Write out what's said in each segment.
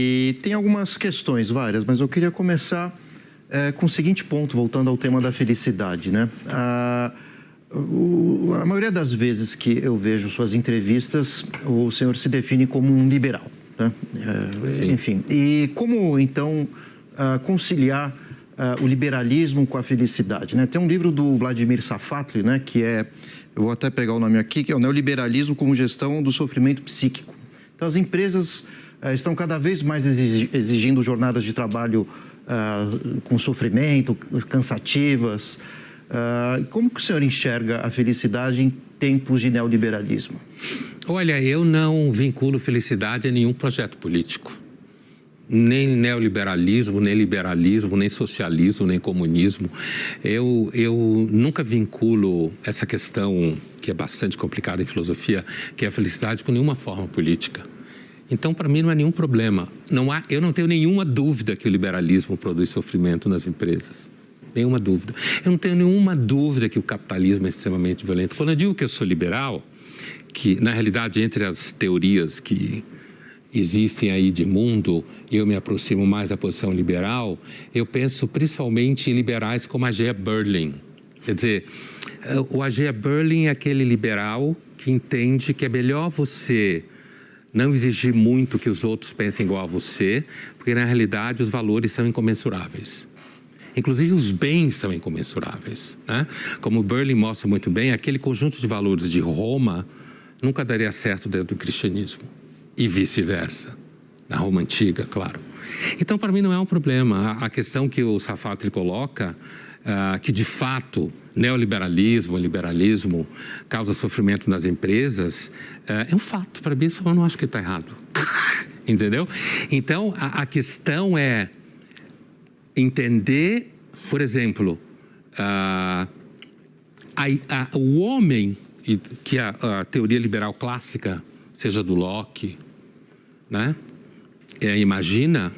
E tem algumas questões, várias, mas eu queria começar com o seguinte ponto, voltando ao tema da felicidade, né? A maioria das vezes que eu vejo suas entrevistas, o senhor se define como um liberal, né? Enfim, e como, então, conciliar o liberalismo com a felicidade, né? Tem um livro do Vladimir Safatli, né, que é, eu vou até pegar o nome aqui, que é o Neoliberalismo como Gestão do Sofrimento Psíquico. Então, as empresas estão cada vez mais exigindo jornadas de trabalho com sofrimento, cansativas. Como que o senhor enxerga a felicidade em tempos de neoliberalismo? Olha, eu não vinculo felicidade a nenhum projeto político. Nem neoliberalismo, nem liberalismo, nem socialismo, nem comunismo. Eu nunca vinculo essa questão, que é bastante complicada em filosofia, que é a felicidade, com nenhuma forma política. Então, para mim, não é nenhum problema. Eu não tenho nenhuma dúvida que o liberalismo produz sofrimento nas empresas. Nenhuma dúvida. Eu não tenho nenhuma dúvida que o capitalismo é extremamente violento. Quando eu digo que eu sou liberal, que, na realidade, entre as teorias que existem aí de mundo, eu me aproximo mais da posição liberal, eu penso principalmente em liberais como A. G. Berlin. Quer dizer, o A. G. Berlin é aquele liberal que entende que é melhor você não exigir muito que os outros pensem igual a você, porque na realidade os valores são incomensuráveis. Inclusive os bens são incomensuráveis, né? Como o Berlin mostra muito bem, aquele conjunto de valores de Roma nunca daria certo dentro do cristianismo. E vice-versa. Na Roma Antiga, claro. Então, para mim, não é um problema. A questão que o Safatli coloca, que de fato neoliberalismo, liberalismo causa sofrimento nas empresas, é um fato. Para mim, isso eu não acho que está errado. Entendeu? Então, a questão é entender, por exemplo, o homem, que a teoria liberal clássica, seja do Locke, né? Imagina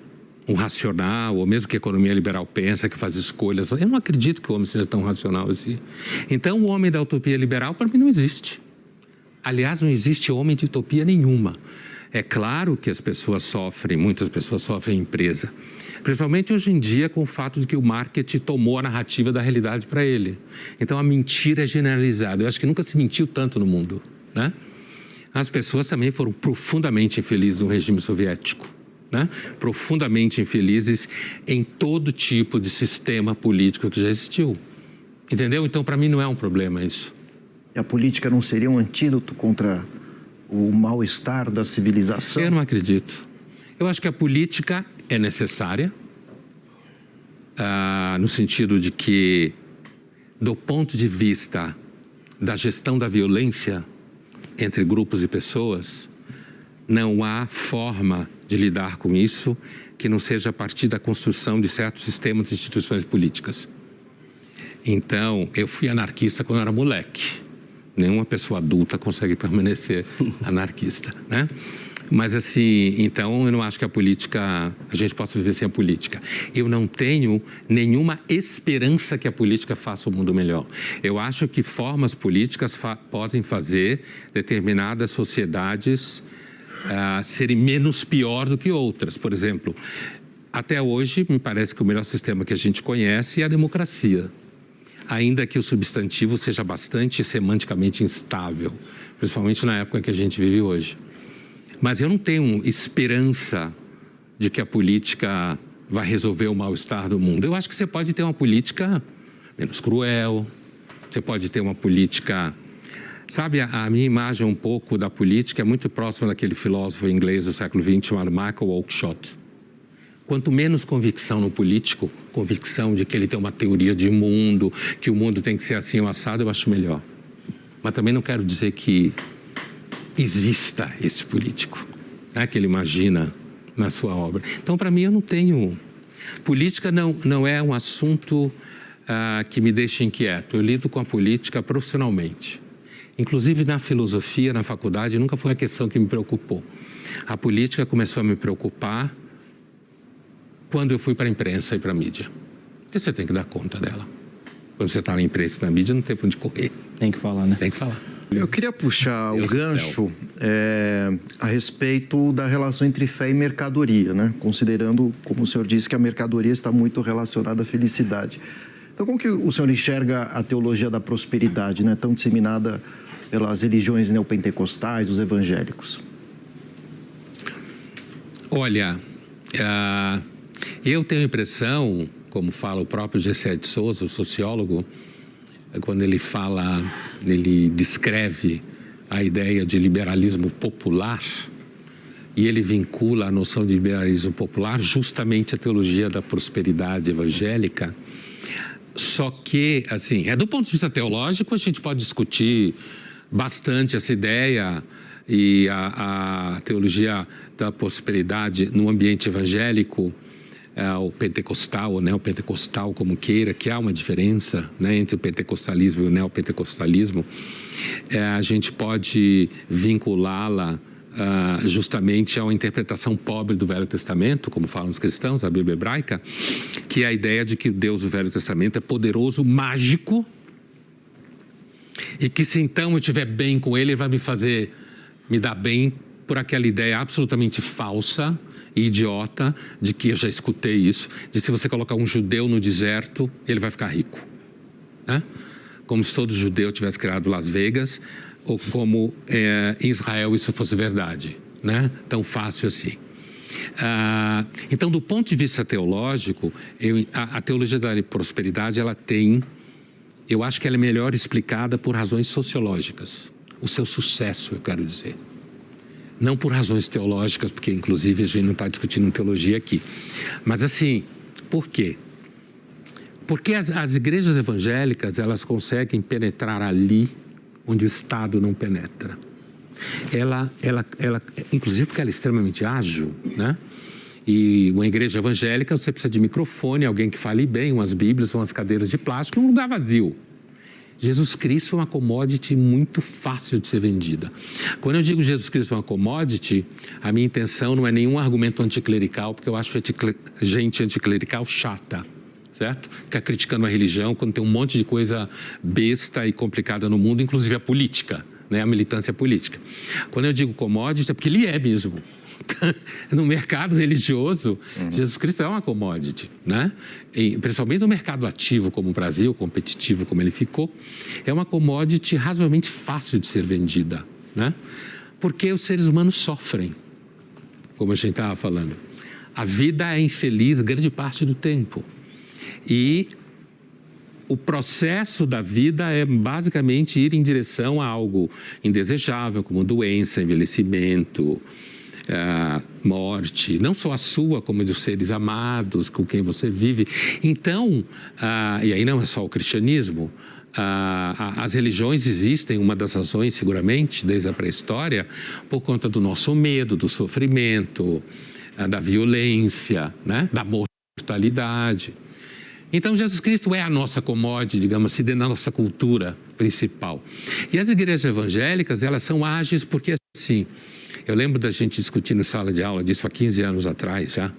um racional, ou mesmo que a economia liberal pensa, que faz escolhas. Eu não acredito que o homem seja tão racional assim. Então, o homem da utopia liberal, para mim, não existe. Aliás, não existe homem de utopia nenhuma. É claro que as pessoas sofrem, muitas pessoas sofrem em empresa. Principalmente hoje em dia, com o fato de que o marketing tomou a narrativa da realidade para ele. Então, a mentira é generalizada. Eu acho que nunca se mentiu tanto no mundo, né? As pessoas também foram profundamente infelizes no regime soviético, né? Profundamente infelizes em todo tipo de sistema político que já existiu. Entendeu? Então, para mim, não é um problema isso. E a política não seria um antídoto contra o mal-estar da civilização? Eu não acredito. Eu acho que a política é necessária, no sentido de que, do ponto de vista da gestão da violência entre grupos e pessoas, não há forma de lidar com isso que não seja a partir da construção de certos sistemas e instituições políticas. Então, eu fui anarquista quando era moleque. Nenhuma pessoa adulta consegue permanecer anarquista, né? Mas assim, então eu não acho que a gente possa viver sem a política. Eu não tenho nenhuma esperança que a política faça o mundo melhor. Eu acho que formas políticas podem fazer determinadas sociedades serem menos pior do que outras. Por exemplo, até hoje me parece que o melhor sistema que a gente conhece é a democracia. Ainda que o substantivo seja bastante semanticamente instável, principalmente na época que a gente vive hoje. Mas eu não tenho esperança de que a política vai resolver o mal-estar do mundo. Eu acho que você pode ter uma política menos cruel, você pode ter uma política... Sabe, a minha imagem um pouco da política é muito próxima daquele filósofo inglês do século XX chamado Michael Oakeshott. Quanto menos convicção no político, convicção de que ele tem uma teoria de mundo, que o mundo tem que ser assim ou assado, eu acho melhor. Mas também não quero dizer que exista esse político, né, que ele imagina na sua obra. Então, para mim, eu não tenho... Política não é um assunto que me deixa inquieto. Eu lido com a política profissionalmente. Inclusive, na filosofia, na faculdade, nunca foi uma questão que me preocupou. A política começou a me preocupar quando eu fui para a imprensa e para a mídia. Porque você tem que dar conta dela. Quando você está na imprensa e na mídia, não tem para onde correr. Tem que falar, né? Tem que falar. Eu queria puxar o Deus do gancho a respeito da relação entre fé e mercadoria, né? Considerando, como o senhor disse, que a mercadoria está muito relacionada à felicidade. Então, como que o senhor enxerga a teologia da prosperidade, né? Tão disseminada pelas religiões neopentecostais, os evangélicos? Olha, eu tenho a impressão, como fala o próprio Gessé de Souza, o sociólogo, quando ele descreve a ideia de liberalismo popular, e ele vincula a noção de liberalismo popular justamente à teologia da prosperidade evangélica. Só que, assim, do ponto de vista teológico, a gente pode discutir bastante essa ideia e a teologia da prosperidade no ambiente evangélico, o pentecostal ou neopentecostal, como queira, que há uma diferença, né, entre o pentecostalismo e o neopentecostalismo. A gente pode vinculá-la justamente a uma interpretação pobre do Velho Testamento, como falam os cristãos, a Bíblia hebraica, que é a ideia de que o Deus do Velho Testamento é poderoso, mágico, e que se então eu estiver bem com ele, ele vai me dar bem por aquela ideia absolutamente falsa e idiota, de que eu já escutei isso, de se você colocar um judeu no deserto, ele vai ficar rico, né? Como se todo judeu tivesse criado Las Vegas, ou como em Israel isso fosse verdade, né? Tão fácil assim. Então, do ponto de vista teológico, a teologia da prosperidade, eu acho que ela é melhor explicada por razões sociológicas. O seu sucesso, eu quero dizer. Não por razões teológicas, porque inclusive a gente não está discutindo teologia aqui. Mas assim, por quê? Porque as igrejas evangélicas, elas conseguem penetrar ali onde o Estado não penetra. Ela, inclusive porque ela é extremamente ágil, né? E uma igreja evangélica, você precisa de microfone, alguém que fale bem, umas bíblias, umas cadeiras de plástico, um lugar vazio. Jesus Cristo é uma commodity muito fácil de ser vendida. Quando eu digo Jesus Cristo é uma commodity, a minha intenção não é nenhum argumento anticlerical, porque eu acho gente anticlerical chata, certo? Fica criticando a religião quando tem um monte de coisa besta e complicada no mundo, inclusive a política, né? A militância política. Quando eu digo commodity, é porque ele é mesmo. No mercado religioso, Jesus Cristo é uma commodity, né? E, principalmente no mercado ativo como o Brasil, competitivo como ele ficou, é uma commodity razoavelmente fácil de ser vendida, né? Porque os seres humanos sofrem, como a gente estava falando. A vida é infeliz grande parte do tempo. E o processo da vida é basicamente ir em direção a algo indesejável, como doença, envelhecimento, morte, não só a sua, como a dos seres amados com quem você vive. Então, e aí não é só o cristianismo, as religiões existem, uma das razões seguramente, desde a pré-história, por conta do nosso medo, do sofrimento, da violência, né? Da mortalidade. Então, Jesus Cristo é a nossa commodity, digamos assim, dentro da nossa cultura principal. E as igrejas evangélicas, elas são ágeis porque, assim, eu lembro da gente discutindo em sala de aula disso há 15 anos atrás já,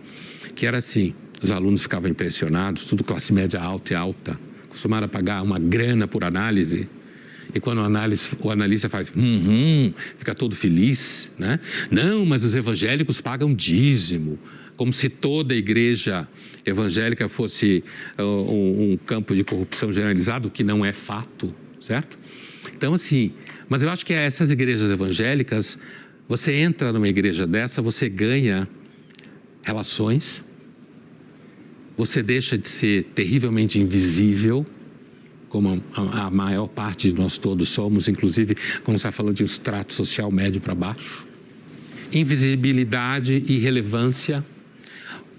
que era assim, os alunos ficavam impressionados, tudo classe média alta e alta, acostumaram a pagar uma grana por análise, e quando o analista faz, fica todo feliz, né? Não, mas os evangélicos pagam dízimo, como se toda igreja evangélica fosse um campo de corrupção generalizado, que não é fato, certo? Então, assim, mas eu acho que essas igrejas evangélicas, você entra numa igreja dessa, você ganha relações, você deixa de ser terrivelmente invisível, como a maior parte de nós todos somos, inclusive quando você falou de um extrato social médio para baixo. Invisibilidade e relevância.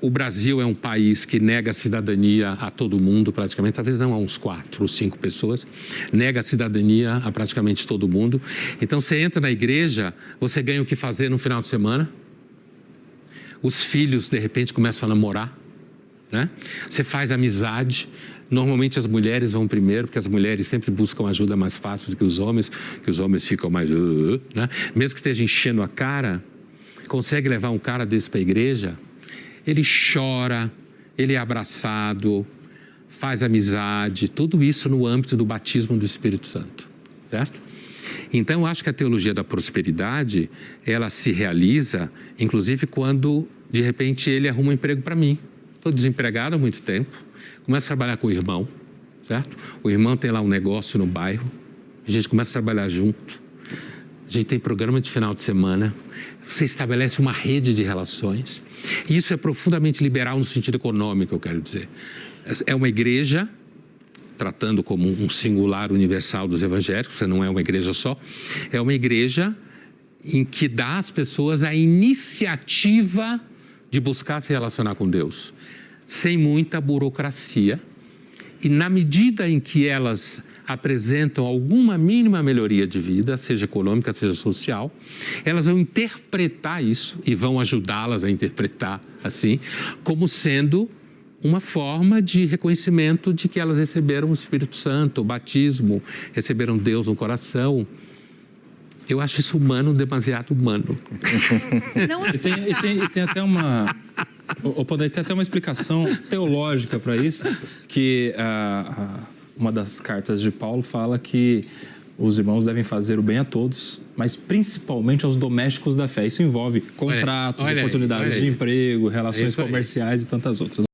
O Brasil é um país que nega a cidadania a todo mundo, praticamente, talvez não a uns 4 ou 5 pessoas, nega a cidadania a praticamente todo mundo. Então, você entra na igreja, você ganha o que fazer no final de semana, os filhos, de repente, começam a namorar, né? Você faz amizade. Normalmente as mulheres vão primeiro, porque as mulheres sempre buscam ajuda mais fácil do que os homens ficam mais... né? Mesmo que esteja enchendo a cara, consegue levar um cara desse para a igreja, ele chora, ele é abraçado, faz amizade, tudo isso no âmbito do batismo do Espírito Santo, certo? Então, eu acho que a teologia da prosperidade, ela se realiza, inclusive, quando, de repente, ele arruma um emprego para mim. Estou desempregado há muito tempo, começo a trabalhar com o irmão, certo? O irmão tem lá um negócio no bairro, a gente começa a trabalhar junto, a gente tem programa de final de semana, você estabelece uma rede de relações. E isso é profundamente liberal no sentido econômico, eu quero dizer. É uma igreja, tratando como um singular universal dos evangélicos, você não é uma igreja só, é uma igreja em que dá às pessoas a iniciativa de buscar se relacionar com Deus, sem muita burocracia, e na medida em que elas apresentam alguma mínima melhoria de vida, seja econômica, seja social, elas vão interpretar isso e vão ajudá-las a interpretar assim, como sendo uma forma de reconhecimento de que elas receberam o Espírito Santo, o batismo, receberam Deus no coração. Eu acho isso humano, demasiado humano. Não E tem até uma... tem até uma explicação teológica para isso, que uma das cartas de Paulo fala que os irmãos devem fazer o bem a todos, mas principalmente aos domésticos da fé. Isso envolve contratos, oportunidades de emprego, relações comerciais e tantas outras.